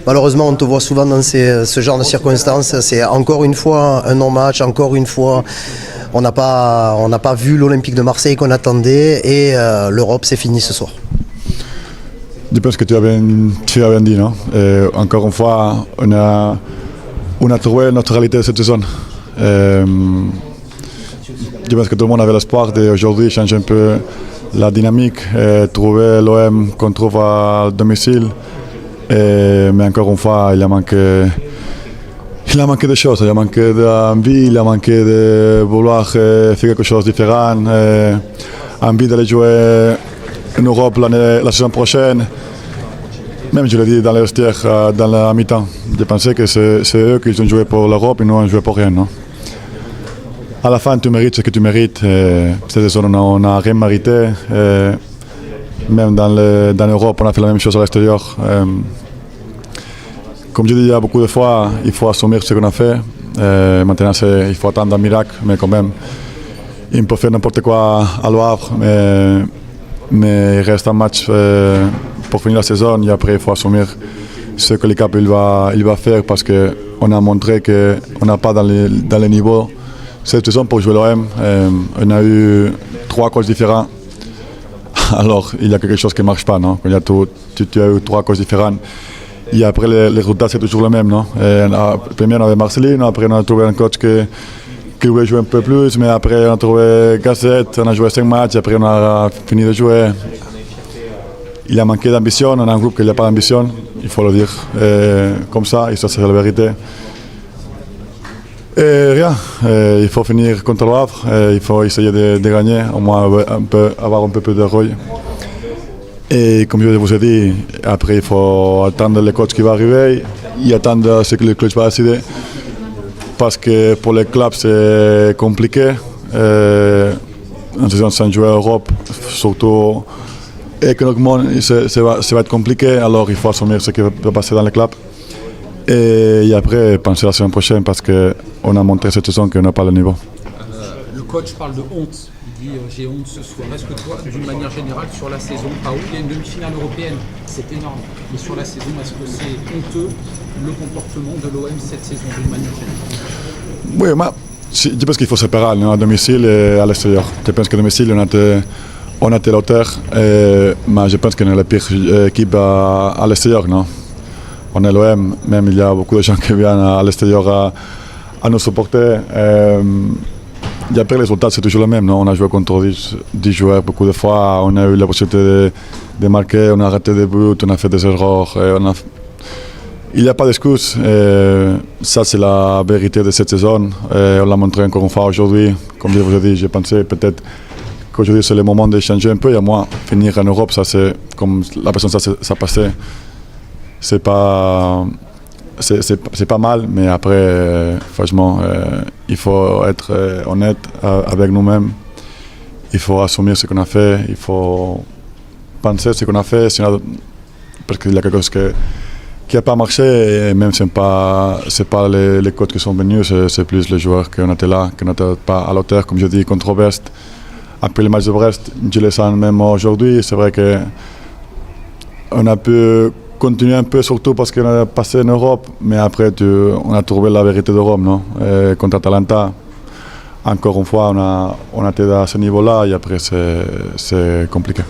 Malheureusement, on te voit souvent dans ce genre de circonstances. C'est encore une fois un non-match, encore une fois, on n'a pas vu l'Olympique de Marseille qu'on attendait et l'Europe, c'est fini ce soir. Je pense que tu as bien dit, non? Encore une fois, on a trouvé notre réalité cette saison. Je pense que tout le monde avait l'espoir d'aujourd'hui changer un peu la dynamique, trouver l'OM qu'on trouve à domicile. Mais encore une fois, il a manqué des choses, il a manqué d'envie, il a manqué de vouloir faire quelque chose de différent, envie d'aller jouer en Europe la saison prochaine. Même je l'ai dit dans les vestiaires, dans la mi-temps, je pensais que c'est eux qui ont joué pour l'Europe et nous on joué pour rien. Non? À la fin, tu mérites ce que tu mérites. Cette saison, on n'a rien mérité. Même dans l'Europe, on a fait la même chose à l'extérieur. Comme je dis beaucoup de fois, il faut assumer ce qu'on a fait. Maintenant, il faut attendre un miracle, mais quand même, il peut faire n'importe quoi à l'Havre, mais il reste un match pour finir la saison et après, il faut assumer ce que l'équipe il va faire parce qu'on a montré qu'on n'a pas dans les niveaux cette saison pour jouer l'OM. On a eu 3 coachs différents. Alors, il y a quelque chose qui ne marche pas, non? Quand tu as eu 3 coachs différents. Et après, les résultats, c'est toujours le même, non? Premier, on avait Marceline, après, on a trouvé un coach qui voulait jouer un peu plus, mais après, on a trouvé Gazette, on a joué 5 matchs, après, on a fini de jouer. Il a manqué d'ambition, on a un groupe qui n'a pas d'ambition, il faut le dire comme ça, et ça, c'est la vérité. Et rien, il faut finir contre le Havre, il faut essayer de gagner, au moins avoir un peu plus de rôle. Et comme je vous ai dit, après il faut attendre le coach qui va arriver et attendre ce que le coach va décider. Parce que pour les clubs c'est compliqué. En saison sans jouer en Europe, surtout économiquement, ça va être compliqué. Alors il faut assumer ce qui va passer dans les clubs. Et après penser à la semaine prochaine parce qu'on a montré cette saison qu'on n'a pas le niveau. Le coach parle de honte. Il dit j'ai honte ce soir. Est-ce que toi, d'une manière générale, sur la saison, il y a une demi-finale européenne, c'est énorme. Mais sur la saison, est-ce que c'est honteux le comportement de l'OM cette saison d'une manière générale? Oui, mais je pense qu'il faut séparer à domicile et à l'extérieur. Je pense qu'à domicile, on a été l'auteur, mais je pense qu'on est la pire équipe à l'extérieur. Non? On est l'OM, même il y a beaucoup de gens qui viennent à l'extérieur à nous supporter. Et après, les résultats, c'est toujours le même. Non? On a joué contre 10 joueurs beaucoup de fois. On a eu la possibilité de marquer, on a raté des buts, on a fait des erreurs. Il n'y a pas d'excuses. Ça, c'est la vérité de cette saison. On l'a montré encore une fois aujourd'hui. Comme je vous ai dit, j'ai pensé peut-être qu'aujourd'hui, c'est le moment de changer un peu. Et moi, finir en Europe, ça, c'est comme la personne, ça passait. C'est pas mal, mais après, franchement, il faut être honnête avec nous-mêmes. Il faut assumer ce qu'on a fait, il faut penser ce qu'on a fait, sinon, parce qu'il y a quelque chose qui n'a pas marché, et même ce n'est pas les coachs qui sont venus, c'est plus les joueurs qui ont été là, qui n'étaient pas à l'auteur, comme je dis, contre Brest. Après le match de Brest, je le sens même aujourd'hui, c'est vrai qu'on a pu continuer un peu, surtout parce qu'on a passé en Europe, mais après on a trouvé la vérité de Rome, non? Contre Atalanta, encore une fois, on a été à ce niveau-là et après c'est compliqué.